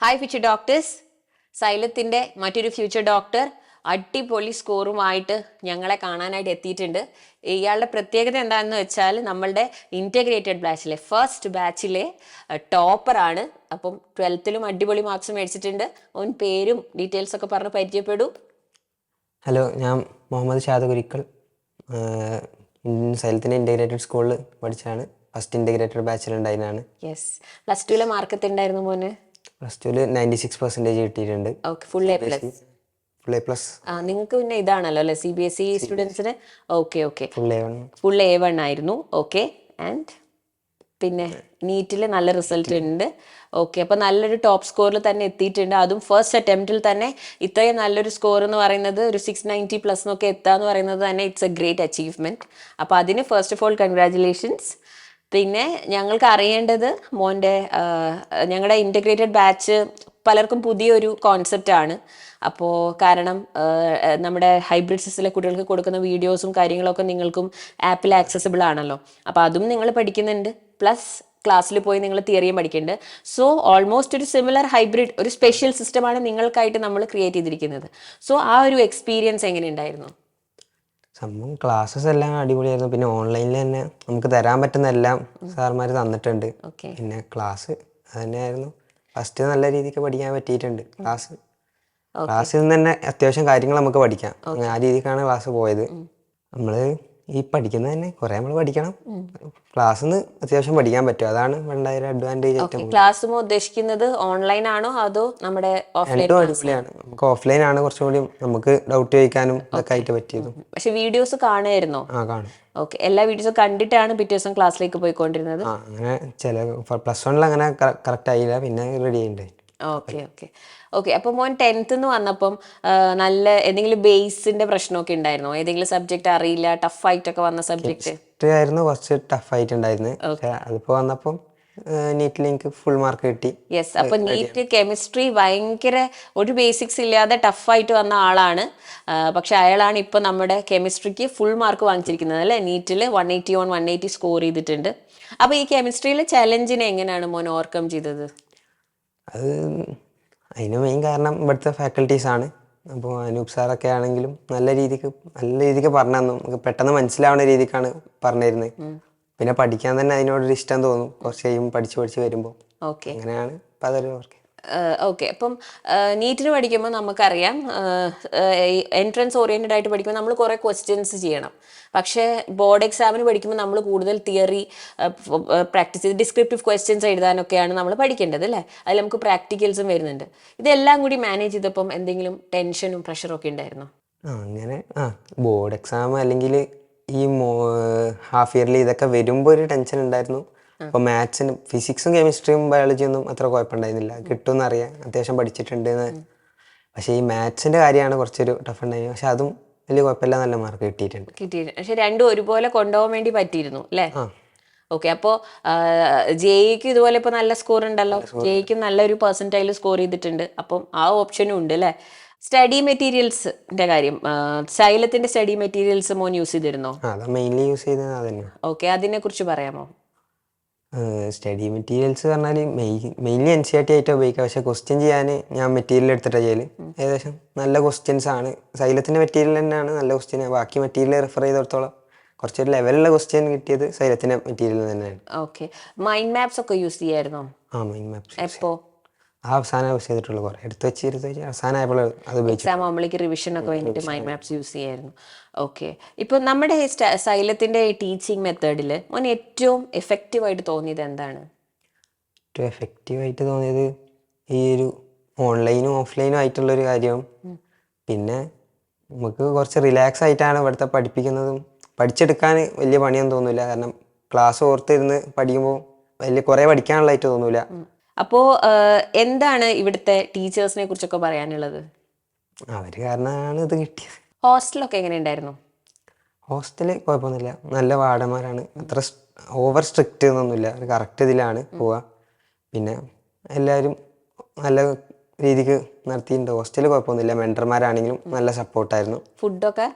Hi future doctors, സൈലത്തിൻ്റെ മറ്റൊരു future doctor അടിപൊളി സ്കോറുമായിട്ട് ഞങ്ങളെ കാണാനായിട്ട് എത്തിയിട്ടുണ്ട്. ഇയാളുടെ പ്രത്യേകത എന്താണെന്ന് വെച്ചാൽ നമ്മളുടെ ഇൻറ്റഗ്രേറ്റഡ് ബാച്ചിലെ ഫസ്റ്റ് ബാച്ചിലെ ടോപ്പറാണ്. അപ്പം 12th അടിപൊളി മാർക്സ് മേടിച്ചിട്ടുണ്ട്. ഓൻ പേരും ഡീറ്റെയിൽസ് ഒക്കെ പറഞ്ഞ് പരിചയപ്പെടൂ. ഹലോ, ഞാൻ മുഹമ്മദ് ഷാദ് കുരിക്കൽ. സൈലത്തിൻ്റെ ഇൻറ്റഗ്രേറ്റഡ് സ്കൂളിൽ പഠിച്ചാണ്. ഫസ്റ്റ് ഇൻറ്റഗ്രേറ്റഡ് ബാച്ചിലുണ്ടായിരുന്നാണ്. യെസ്, +2 മാർക്ക് എത്തുണ്ടായിരുന്നു മോന്? +2 96% കിട്ടിയിട്ടുണ്ട്. Okay, full A plus. Full A plus. നിങ്ങൾക്ക് പിന്നെ ഇതാണല്ലോ അല്ലേ CBSE സ്റ്റുഡൻസിന്? ഓക്കെ ഓക്കെ, ഫുൾ A1 ആയിരുന്നു. ഓക്കെ, ആൻഡ് പിന്നെ നീറ്റിൽ നല്ല റിസൾട്ട് ഉണ്ട്. ഓക്കെ, അപ്പോൾ നല്ലൊരു ടോപ്പ് സ്കോറിൽ തന്നെ എത്തിയിട്ടുണ്ട്. അതും ഫസ്റ്റ് അറ്റംപ്റ്റിൽ തന്നെ ഇത്രയും നല്ലൊരു സ്കോർ എന്ന് പറയുന്നത്, ഒരു 690+ എന്നൊക്കെ എത്താന്ന് പറയുന്നത് തന്നെ ഇറ്റ്സ് എ ഗ്രേറ്റ് അച്ചീവ്മെൻറ്റ്. അപ്പോൾ അതിന് ഫസ്റ്റ് ഓഫ് ഓൾ കൺഗ്രാജുലേഷൻസ്. പിന്നെ ഞങ്ങൾക്ക് അറിയേണ്ടത് മോൻ്റെ ഞങ്ങളുടെ ഇൻറ്റഗ്രേറ്റഡ് ബാച്ച് പലർക്കും പുതിയൊരു കോൺസെപ്റ്റാണ്. അപ്പോൾ കാരണം നമ്മുടെ ഹൈബ്രിഡ് സിസിലെ കുട്ടികൾക്ക് കൊടുക്കുന്ന വീഡിയോസും കാര്യങ്ങളൊക്കെ നിങ്ങൾക്കും ആപ്പിൽ ആക്സസിബിൾ ആണല്ലോ. അപ്പോൾ അതും നിങ്ങൾ പഠിക്കുന്നുണ്ട്, പ്ലസ് ക്ലാസ്സിൽ പോയി നിങ്ങൾ തിയറിയും പഠിക്കുന്നുണ്ട്. സോ ഓൾമോസ്റ്റ് ഒരു സിമിലർ ഹൈബ്രിഡ്, ഒരു സ്പെഷ്യൽ സിസ്റ്റമാണ് നിങ്ങൾക്കായിട്ട് നമ്മൾ ക്രിയേറ്റ് ചെയ്തിരിക്കുന്നത്. സോ ആ ഒരു എക്സ്പീരിയൻസ് എങ്ങനെയുണ്ടായിരുന്നു? സംഭവം ക്ലാസ്സസ് എല്ലാം അടിപൊളിയായിരുന്നു. പിന്നെ ഓൺലൈനിൽ തന്നെ നമുക്ക് തരാൻ പറ്റുന്ന എല്ലാം സാർമാർ തന്നിട്ടുണ്ട്. പിന്നെ ക്ലാസ് അത് തന്നെയായിരുന്നു. ഫസ്റ്റ് നല്ല രീതിക്ക് പഠിക്കാൻ പറ്റിയിട്ടുണ്ട്. ക്ലാസ്സിൽ നിന്ന് തന്നെ അത്യാവശ്യം കാര്യങ്ങൾ നമുക്ക് പഠിക്കാം. ആ രീതിക്കാണ് ക്ലാസ് പോയത്. നമ്മൾ ഈ പഠിക്കുന്നത് തന്നെ കുറേ നമ്മൾ പഠിക്കണം. ക്ലാസ്സിൽ നിന്ന് അത്യാവശ്യം പഠിക്കാൻ പറ്റും, അതാണ് ഉണ്ടായ അഡ്വാൻറ്റേജ്. ക്ലാസ് ഉദ്ദേശിക്കുന്നത് ഓൺലൈൻ ആണോ അതോ നമ്മുടെ രണ്ടും അടിപൊളിയാണ്. നമുക്ക് ഓഫ്ലൈൻ ആണ് കുറച്ചും കൂടി നമുക്ക് ഡൗട്ട് ചോദിക്കാനും ഇതൊക്കെ ആയിട്ട് പറ്റിയത്. പക്ഷെ വീഡിയോസ് കാണുമായിരുന്നോ? കാണും. ഓക്കെ, എല്ലാ വീഡിയോസും കണ്ടിട്ടാണ് പിറ്റേ ദിവസം ക്ലാസ്സിലേക്ക് പോയിക്കൊണ്ടിരുന്നത്? അങ്ങനെ ചില +1 അങ്ങനെ കറക്റ്റ് ആയില്ല, പിന്നെ റെഡി ആയിട്ടുണ്ട്. Okay okay okay. അപ്പോൾ മോൻ 10th വന്നപ്പം നല്ല എന്തെങ്കിലും ബേസിന്റെ പ്രശ്നമൊക്കെ ഉണ്ടായിരുന്നോ? ഏതെങ്കിലും സബ്ജക്ട് അറിയില്ല, ടഫായിട്ടൊക്കെ വന്ന സബ്ജക്ട് ആയിരുന്നു കുറച്ച് ടഫായിട്ടുണ്ടായിരുന്നു. അതിപ്പോൾ വന്നപ്പം നീറ്റിൽ എനിക്ക് ഫുൾ മാർക്ക് കിട്ടി. യെസ്, അപ്പൊ നീറ്റ് കെമിസ്ട്രി ഭയങ്കര ഒരു ബേസിക്സ് ഇല്ലാതെ ടഫായിട്ട് വന്ന ആളാണ്. പക്ഷെ അയാളാണ് ഇപ്പൊ നമ്മുടെ കെമിസ്ട്രിക്ക് ഫുൾ മാർക്ക് വാങ്ങിച്ചിരിക്കുന്നത് അല്ലേ? നീറ്റിൽ 180 സ്കോർ ചെയ്തിട്ടുണ്ട്. അപ്പൊ ഈ കെമിസ്ട്രിയിലെ ചലഞ്ചിനെ എങ്ങനെയാണ് മോൻ ഓവർകം ചെയ്തത്? അത് അതിന് മെയിൻ കാരണം ഇവിടുത്തെ ഫാക്കൽറ്റീസാണ്. അപ്പോൾ അനൂപ് സാറൊക്കെ ആണെങ്കിലും നല്ല രീതിക്ക് പറഞ്ഞു തന്നു. നമുക്ക് പെട്ടെന്ന് മനസ്സിലാവുന്ന രീതിക്കാണ് പറഞ്ഞിരുന്നത്. പിന്നെ പഠിക്കാൻ തന്നെ അതിനോടൊരു ഇഷ്ടം തോന്നും കുറച്ച് കഴിയുമ്പോൾ പഠിച്ച് വരുമ്പോൾ. അങ്ങനെയാണ് ഇപ്പം അതൊരു ഓർക്കെ. ഓക്കെ, അപ്പം നീറ്റിന് പഠിക്കുമ്പോൾ നമുക്കറിയാം എൻട്രൻസ് ഓറിയൻറ്റഡ് ആയിട്ട് പഠിക്കുമ്പോൾ നമ്മൾ കുറേ ക്വസ്റ്റ്യൻസ് ചെയ്യണം. പക്ഷേ ബോർഡ് എക്സാമിന് പഠിക്കുമ്പോൾ നമ്മൾ കൂടുതൽ തിയറി പ്രാക്ടീസ് ചെയ്ത് ഡിസ്ക്രിപ്റ്റീവ് ക്വസ്റ്റ്യൻസ് എഴുതാനൊക്കെയാണ് നമ്മൾ പഠിക്കേണ്ടത് അല്ലേ? അതിൽ നമുക്ക് പ്രാക്ടിക്കൽസും വരുന്നുണ്ട്. ഇതെല്ലാം കൂടി മാനേജ് ചെയ്തപ്പം എന്തെങ്കിലും ടെൻഷനും പ്രഷറും ഒക്കെ ഉണ്ടായിരുന്നോ? അങ്ങനെ ബോർഡ് എക്സാം അല്ലെങ്കിൽ ഈ ഹാഫ് ഇയർലി ഇതൊക്കെ വരുമ്പോൾ ഒരു ടെൻഷൻ ഉണ്ടായിരുന്നു. അപ്പോൾ മാത്സിന് ഫിസിക്സും കെമിസ്ട്രിയും ബയോളജിയൊന്നും അത്ര കുഴപ്പമുണ്ടായിരുന്നില്ല, കിട്ടുമെന്ന് അറിയാം, അത്യാവശ്യം പഠിച്ചിട്ടുണ്ട്. പക്ഷേ ഈ മാത്സിൻ്റെ കാര്യമാണ് കുറച്ചൊരു ടഫ് ഉണ്ടായിരുന്നു. പക്ഷെ അതും വലിയ കുഴപ്പമില്ല, നല്ല മാർക്ക് കിട്ടിയിട്ടുണ്ട്. പക്ഷെ രണ്ടും ഒരുപോലെ കൊണ്ടുപോകാൻ വേണ്ടി പറ്റിയിരുന്നു അല്ലേ? ഓക്കെ, അപ്പോൾ ജെയ്ക്കും ഇതുപോലെ ഇപ്പോൾ നല്ല സ്കോർ ഉണ്ടല്ലോ, ജെയ്ക്കും നല്ലൊരു പെർസെൻറ്റൈൽ സ്കോർ ചെയ്തിട്ടുണ്ട്. അപ്പം ആ ഓപ്ഷനും ഉണ്ട് അല്ലേ? സ്റ്റഡി മെറ്റീരിയൽസിന്റെ കാര്യം, സൈലത്തിന്റെ സ്റ്റഡി മെറ്റീരിയൽസ് മോൻ യൂസ് ചെയ്തിരുന്നോ? മെയിൻലി യൂസ് ചെയ്തത് അതന്നെ. ഓക്കെ, അതിനെ കുറിച്ച് പറയാമോ? സ്റ്റഡി മെറ്റീരിയൽസ് പറഞ്ഞാൽ മെയിൻലി NCERT ആയിട്ടാണ് ഉപയോഗിക്കുക. പക്ഷേ ക്വസ്റ്റ്യൻ ചെയ്യാൻ ഞാൻ മെറ്റീരിയൽ എടുത്തിട്ടാണ് ചെയ്യൽ. ഏകദേശം നല്ല ക്വസ്റ്റ്യൻസ് ആണ്. സൈലത്തിൻ്റെ മെറ്റീരിയൽ തന്നെയാണ് നല്ല ക്വസ്റ്റ്യൻ. ബാക്കി മെറ്റീരിയൽ റെഫർ ചെയ്തിടത്തോളം കുറച്ചൊരു ലെവലുള്ള ക്വസ്റ്റ്യൻ കിട്ടിയത് സൈലത്തിൻ്റെ മെറ്റീരിയൽ തന്നെയാണ്. ഓക്കെ, മൈൻഡ് മാപ്സ് ഒക്കെ യൂസ് ചെയ്യായിരുന്നോ? മൈൻഡ് മാപ്സ് എപ്പോ? അവസാനം യൂസ് ചെയ്തിട്ടുള്ളൂ. കുറേ എടുത്ത് വെച്ച് അവസാനമായപ്പോൾ അത് ഉപയോഗിച്ചു. എക്സാം ആകുമ്പോഴേക്ക് റിവിഷൻ ഒക്കെ വേണ്ടിയിട്ട് മൈൻഡ് മാപ്സ് യൂസ് ചെയ്യായിരുന്നു. ഓക്കെ, ഇപ്പോൾ നമ്മുടെ സൈലത്തിൻ്റെ ടീച്ചിങ് മെത്തേഡിൽ മോൻ ഏറ്റവും എഫക്റ്റീവായിട്ട് തോന്നിയത് എന്താണ്? ഏറ്റവും എഫക്റ്റീവായിട്ട് തോന്നിയത് ഈ ഒരു ഓൺലൈനും ഓഫ്ലൈനും ആയിട്ടുള്ളൊരു കാര്യവും. പിന്നെ നമുക്ക് കുറച്ച് റിലാക്സ് ആയിട്ടാണ് ഇവിടുത്തെ പഠിപ്പിക്കുന്നതും. പഠിച്ചെടുക്കാൻ വലിയ പണിയൊന്നും തോന്നില്ല, കാരണം ക്ലാസ് ഓർത്തിരുന്ന് പഠിക്കുമ്പോൾ കുറേ പഠിക്കാനുള്ളതായിട്ട് തോന്നില്ല. അപ്പോൾ എന്താണ് ഇവിടുത്തെ ടീച്ചേഴ്സിനെ കുറിച്ചൊക്കെ പറയാനുള്ളത്? അവർ കാരണമാണ് ഇത് കിട്ടിയത്. ഹോസ്റ്റലൊക്കെ എങ്ങനെ ഉണ്ടായിരുന്നു? ഹോസ്റ്റല് കുഴപ്പമൊന്നുമില്ല, നല്ല വാർഡന്മാരാണ്. അത്ര ഓവർ സ്ട്രിക്റ്റ് എന്നൊന്നുമില്ല, ഒരു കറക്റ്റ് ഇതിലാണ് പോവുക. പിന്നെ എല്ലാവരും നല്ല രീതിക്ക് നടത്തിയിട്ടുണ്ട്. ഹോസ്റ്റലിൽ കുഴപ്പമൊന്നുമില്ല. മെൻറ്റർമാരാണെങ്കിലും നല്ല സപ്പോർട്ടായിരുന്നു.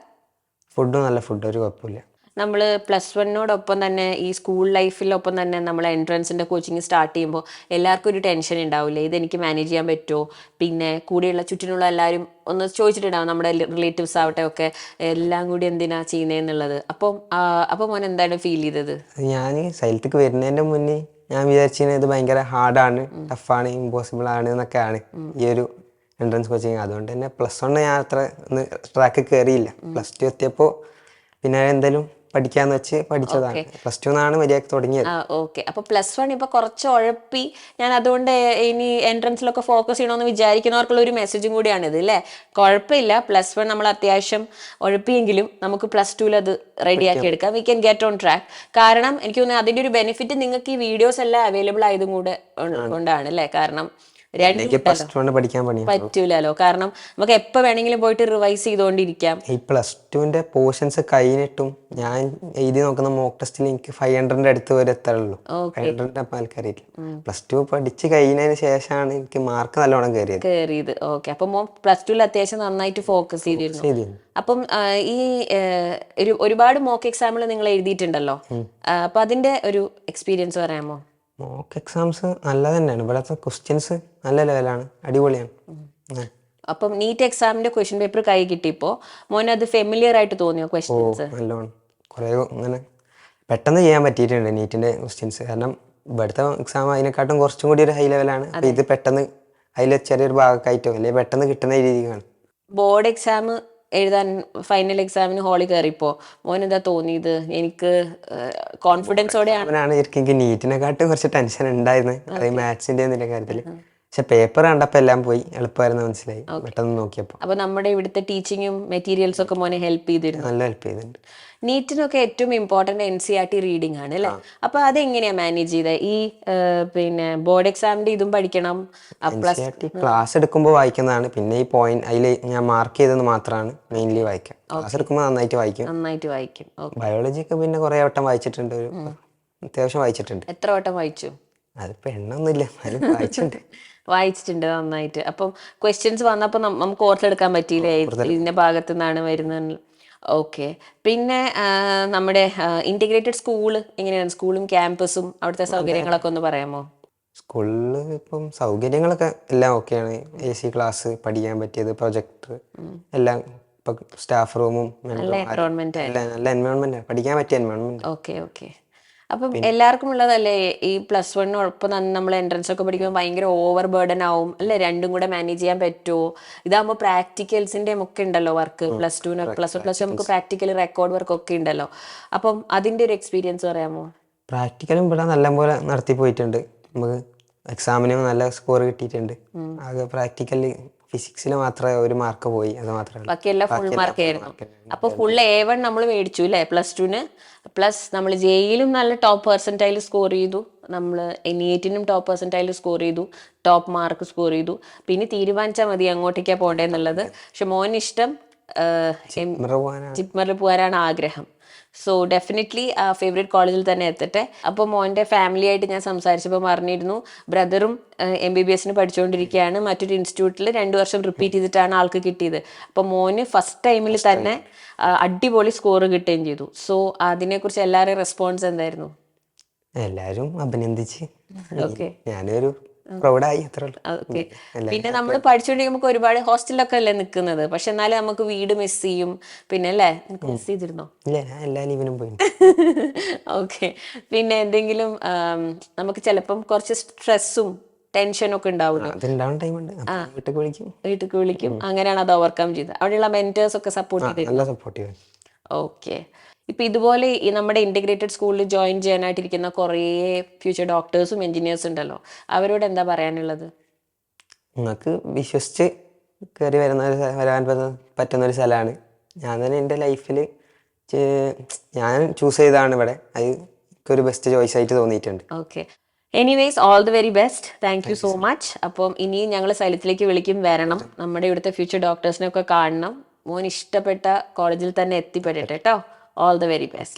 ഫുഡും നല്ല ഫുഡ്, ഒരു കുഴപ്പമില്ല. നമ്മൾ പ്ലസ് വണ്ണോടൊപ്പം തന്നെ ഈ സ്കൂൾ ലൈഫിലൊപ്പം തന്നെ നമ്മൾ എൻട്രൻസിൻ്റെ കോച്ചിങ് സ്റ്റാർട്ട് ചെയ്യുമ്പോൾ എല്ലാവർക്കും ഒരു ടെൻഷൻ ഉണ്ടാവില്ലേ, ഇതെനിക്ക് മാനേജ് ചെയ്യാൻ പറ്റുമോ, പിന്നെ കൂടെയുള്ള ചുറ്റിനുള്ള എല്ലാവരും ഒന്ന് ചോദിച്ചിട്ടുണ്ടാവും, നമ്മുടെ റിലേറ്റീവ്സ് ആവട്ടെ ഒക്കെ, എല്ലാം കൂടി എന്തിനാ ചെയ്യുന്നതെന്നുള്ളത്. അപ്പം മോൻ എന്താണ് ഫീൽ ചെയ്തത്? ഞാൻ സൈലത്തേക്ക് വരുന്നതിൻ്റെ മുന്നേ ഞാൻ വിചാരിച്ചിരുന്നത് ഇത് ഭയങ്കര ഹാർഡാണ്, ടഫാണ്, ഇമ്പോസിബിൾ ആണ് എന്നൊക്കെയാണ് ഈ ഒരു എൻട്രൻസ് കോച്ചിങ്. അതുകൊണ്ട് തന്നെ പ്ലസ് വൺ ഞാൻ അത്ര ഒന്ന് ട്രാക്ക് കയറിയില്ല. പ്ലസ് ടു എത്തിയപ്പോൾ പിന്നെ എന്തായാലും പഠിക്കാന്ന് വെച്ച് പഠിച്ചതാണ്. പ്ലസ് ടു നിന്നാണ് മര്യാദക്ക് തുടങ്ങിയത്. ഓക്കെ. അപ്പോൾ പ്ലസ് വൺ ഇപ്പോൾ കുറച്ച് ഉഴപ്പി, ഞാൻ അതുകൊണ്ട് ഇനി എൻട്രൻസിലൊക്കെ ഫോക്കസ് ചെയ്യണമെന്ന് വിചാരിക്കുന്നവർക്കുള്ള ഒരു മെസ്സേജും കൂടിയാണിത് അല്ലേ. കുഴപ്പമില്ല, പ്ലസ് വൺ നമ്മൾ അത്യാവശ്യം ഉഴപ്പിയെങ്കിലും നമുക്ക് പ്ലസ് ടുവിൽ അത് റെഡിയാക്കി എടുക്കാം. We can get on track. കാരണം എനിക്ക് തോന്നുന്നു അതിൻ്റെ ഒരു ബെനിഫിറ്റ് നിങ്ങൾക്ക് ഈ വീഡിയോസ് എല്ലാം അവൈലബിൾ ആയതും കൂടെ കൊണ്ടാണ് അല്ലേ. കാരണം പറ്റൂലോ, കാരണം നമുക്ക് എപ്പോ വേണമെങ്കിലും പോയിട്ട് റിവൈസ് ചെയ്തോണ്ടിരിക്കാം. ഈ പ്ലസ് ടുവിന്റെ പോർഷൻസ് കഴിഞ്ഞിട്ടും ഞാൻ എഴുതി നോക്കുന്ന മോക്ക് ടെസ്റ്റിൽ എനിക്ക് 500 അടുത്ത് വരെ എത്തുള്ളൂ. 500 ആൾക്കറിയില്ല. പ്ലസ് ടു പഠിച്ച് കഴിഞ്ഞതിന് ശേഷമാണ് എനിക്ക് മാർക്ക് നല്ലോണം കയറിയത്. ഓക്കെ. അപ്പൊ പ്ലസ് ടുവിൽ അത്യാവശ്യം നന്നായിട്ട് ഫോക്കസ് ചെയ്തിരുന്നു. അപ്പം ഈ ഒരുപാട് മോക്ക് എക്സാമുകൾ നിങ്ങൾ എഴുതിയിട്ടുണ്ടല്ലോ, അപ്പൊ അതിന്റെ ഒരു എക്സ്പീരിയൻസ് പറയാമോ? മോക്ക് എക്സാംസ് നല്ല തന്നെയാണ്. ഇവിടുത്തെ ക്വസ്റ്റ്യൻസ് നല്ല ലെവലാണ്, അടിപൊളിയാണ്. അപ്പം നീറ്റ് എക്സാമിന്റെ ക്വസ്റ്റ്യൻ പേപ്പർ കൈ കിട്ടിയപ്പോ മോനെ അത് ഫെമിലിയർ ആയിട്ട് തോന്നിയോ ക്വസ്റ്റ്യൻസ്? നല്ലോണം കുറെ അങ്ങനെ പെട്ടെന്ന് ചെയ്യാൻ പറ്റിയിട്ടുണ്ട് നീറ്റിന്റെ ക്വസ്റ്റ്യൻസ്. കാരണം ഇവിടുത്തെ എക്സാം അതിനെക്കാട്ടും കുറച്ചും കൂടി ഒരു ഹൈ ലെവലാണ്. അപ്പൊ ഇത് പെട്ടെന്ന് അതിൽ ചെറിയൊരു ഭാഗമായിട്ടോ അല്ലെങ്കിൽ പെട്ടെന്ന് കിട്ടുന്ന രീതിക്കാണ്. ബോർഡ് എക്സാം എഴുതാൻ ഫൈനൽ എക്സാമിന് ഹാളിൽ കയറിയപ്പോ മോൻ എന്താ തോന്നിയത്? എനിക്ക് കോൺഫിഡൻസോടെയാണ്. എനിക്ക് നീറ്റിനെക്കാട്ടും കുറച്ച് ടെൻഷൻ ഉണ്ടായിരുന്നു, അത് മാത്സിന്റെ കാര്യത്തില്. പക്ഷെ പേപ്പർ കണ്ടപ്പോ എല്ലാം പോയി, എളുപ്പമായിരുന്നു മനസ്സിലായി പെട്ടെന്ന് നോക്കിയപ്പോ. അപ്പൊ നമ്മുടെ ഇവിടുത്തെ ടീച്ചിങ്ങും മെറ്റീരിയൽസും ഒക്കെ മോനെ ഹെൽപ്പ് ചെയ്തിരുന്നു? നല്ല ഹെൽപ്പ് ചെയ്തിട്ടുണ്ട്. നീറ്റിനൊക്കെ ഏറ്റവും ഇമ്പോർട്ടന്റ് NCERT റീഡിംഗ് ആണ് അല്ലെ. അപ്പൊ അതെങ്ങനെയാ മാനേജ് ചെയ്തത്? ഈ പിന്നെ ബോർഡ് എക്സാമിന്റെ ഇതും പഠിക്കണം, ക്ലാസ് എടുക്കുമ്പോൾ വായിക്കുന്നതാണ്. പിന്നെ ഈ പോയിന്റ് അതിൽ ഞാൻ മാർക്ക് ചെയ്തെന്ന് മാത്രമാണ് മെയിൻലി വായിക്കാം. ക്ലാസ് എടുക്കുമ്പോൾ നന്നായിട്ട് വായിക്കും. ബയോളജി ഒക്കെ പിന്നെ കുറെ വട്ടം വായിച്ചിട്ടുണ്ട്, അത്യാവശ്യം വായിച്ചിട്ടുണ്ട്. എത്ര വട്ടം വായിച്ചു? അതിപ്പോ എണ്ണൊന്നുമില്ല, വായിച്ചിട്ടുണ്ട് നന്നായിട്ട്. അപ്പം ക്വസ്റ്റ്യൻസ് വന്നപ്പോൾ നമുക്ക് ഓർത്തെടുക്കാൻ പറ്റിയില്ലേ ഇതിന്റെ ഭാഗത്തു നിന്നാണ് വരുന്നത്? ഓക്കെ. പിന്നെ നമ്മുടെ ഇന്റഗ്രേറ്റഡ് സ്കൂള് എങ്ങനെയാണ്? സ്കൂളും ക്യാമ്പസും അവിടുത്തെ സൗകര്യങ്ങളൊക്കെ ഒന്ന് പറയാമോ? സ്കൂളില് ഇപ്പം സൗകര്യങ്ങളൊക്കെ എല്ലാം ഓക്കെയാണ്. AC ക്ലാസ്, പഠിക്കാൻ പറ്റിയത്, പ്രൊജക്ടർ എല്ലാം, ഇപ്പൊ സ്റ്റാഫ് റൂമും നല്ല എൻവയോൺമെന്റ്, പഠിക്കാൻ പറ്റിയ എൻവയോൺമെന്റ്. ഓക്കെ. അപ്പം എല്ലാവർക്കും ഉള്ളതല്ലേ ഈ പ്ലസ് വണ്ണോടൊപ്പം തന്നെ നമ്മൾ എൻട്രൻസ് ഒക്കെ പഠിക്കുമ്പോൾ ഭയങ്കര ഓവർ ബേർഡൻ ആവും അല്ലെ? രണ്ടും കൂടെ മാനേജ് ചെയ്യാൻ പറ്റുമോ? ഇതാകുമ്പോൾ പ്രാക്ടിക്കൽസിന്റെ ഒക്കെ ഉണ്ടല്ലോ വർക്ക്. പ്ലസ് ടു നമുക്ക് പ്രാക്ടിക്കൽ റെക്കോർഡ് വർക്ക് ഒക്കെ ഉണ്ടല്ലോ. അപ്പം അതിന്റെ ഒരു എക്സ്പീരിയൻസ് പറയാമോ? പ്രാക്ടിക്കലും ഇവിടെ നല്ലപോലെ നടത്തി പോയിട്ടുണ്ട്. നമുക്ക് എക്സാമിനും നല്ല സ്കോർ കിട്ടിയിട്ടുണ്ട്. ആകെ പ്രാക്ടിക്കല് ഫിസിക്സിൽ മാത്രമേ ഒരു മാർക്ക് പോയി, അത് മാത്രമേ. ബാക്കിയെല്ലാം ഫുൾ മാർക്ക് ആയിരുന്നു. അപ്പൊ ഫുൾ A1 നമ്മൾ മേടിച്ചു അല്ലേ പ്ലസ് ടുന്. പ്ലസ് നമ്മൾ ജെയിലും നല്ല ടോപ്പ് പെർസെന്റൈൽ സ്കോർ ചെയ്തു, നമ്മൾ NEETനും ടോപ്പ് പെർസെന്റൈൽ സ്കോർ ചെയ്തു, ടോപ്പ് മാർക്ക് സ്കോർ ചെയ്തു. പിന്നെ തീരുമാനിച്ചാൽ മതി അങ്ങോട്ടേക്കാ പോകേണ്ടതെന്നുള്ളത്. പക്ഷെ മോന് ഇഷ്ടം ജിപ്മറിൽ പോകാനാണ് ആഗ്രഹം. സോ ഡെഫിനറ്റ്ലി ഫേവറേറ്റ് കോളേജിൽ തന്നെ എത്തട്ടെ. അപ്പോൾ മോൻ്റെ ഫാമിലി ആയിട്ട് ഞാൻ സംസാരിച്ചപ്പോൾ പറഞ്ഞിരുന്നു ബ്രദറും MBBSന് പഠിച്ചുകൊണ്ടിരിക്കുകയാണ്. മറ്റൊരു ഇൻസ്റ്റിറ്റ്യൂട്ടിൽ 2 വർഷം റിപ്പീറ്റ് ചെയ്തിട്ടാണ് ആൾക്ക് കിട്ടിയത്. അപ്പോൾ മോന് ഫസ്റ്റ് ടൈമിൽ തന്നെ അടിപൊളി സ്കോർ കിട്ടുകയും ചെയ്തു. സോ അതിനെക്കുറിച്ച് എല്ലാവരുടെയും റെസ്പോൺസ് എന്തായിരുന്നു? എല്ലാവരും അഭിനന്ദിച്ച്. ഓക്കെ, ഞാനൊരു പ്രൗഡായി, അത്രേ ഉള്ളൂ. ഓക്കെ. പിന്നെ നമ്മൾ പഠിച്ചുകൊണ്ടിരിക്കുമ്പോൾ നമുക്ക് ഒരുപാട് ഹോസ്റ്റലിലൊക്കെ അല്ലേ നിൽക്കുന്നത്, പക്ഷെ എന്നാലും നമുക്ക് വീട് മിസ് ചെയ്യും. പിന്നെ അല്ലേ, മിസ് ചെയ്തിരുന്നോ? ഇല്ല, ഞാൻ എല്ലാ ലീവിനും പോയി. ഓക്കെ. പിന്നെ എന്തെങ്കിലും നമുക്ക് ചിലപ്പം കുറച്ച് സ്ട്രെസ്സും ടെൻഷനും ഒക്കെ ഉണ്ടാവുമല്ലോ, വീട്ടിൽ വിളിക്കും, അങ്ങനെയാണ് അത് ഓവർകം ചെയ്തത്. അവിടെയുള്ള മെന്റേഴ്സ് ഒക്കെ സപ്പോർട്ട് ചെയ്തിരുന്നു? ഓക്കെ. ഇപ്പം ഇതുപോലെ ഈ നമ്മുടെ ഇൻറ്റഗ്രേറ്റഡ് സ്കൂളിൽ ജോയിൻ ചെയ്യാനായിട്ടിരിക്കുന്ന കുറേ ഫ്യൂച്ചർ ഡോക്ടേഴ്സും എൻജിനീയേഴ്സും ഉണ്ടല്ലോ, അവരോട് എന്താ പറയാനുള്ളത്? നിങ്ങൾക്ക് വിശ്വസിച്ച് കയറി വരാൻ പറ്റുന്നൊരു സ്ഥലമാണ്. ഞാൻ തന്നെ എൻ്റെ ലൈഫിൽ ഞാൻ ചൂസ് ചെയ്തതാണ് ഇവിടെ. അത് എനിക്കൊരു ബെസ്റ്റ് ചോയ്സ് ആയിട്ട് തോന്നിയിട്ടുണ്ട്. Okay. Anyways, all the very best. Thank you so much. അപ്പം ഇനിയും ഞങ്ങൾ സൈലത്തിലേക്ക് വിളിക്കും, വരണം, നമ്മുടെ ഇവിടുത്തെ ഫ്യൂച്ചർ ഡോക്ടേഴ്സിനെ ഒക്കെ കാണണം. മോൻ ഇഷ്ടപ്പെട്ട കോളേജിൽ തന്നെ എത്തിപ്പെടട്ടെ കേട്ടോ. All the very best.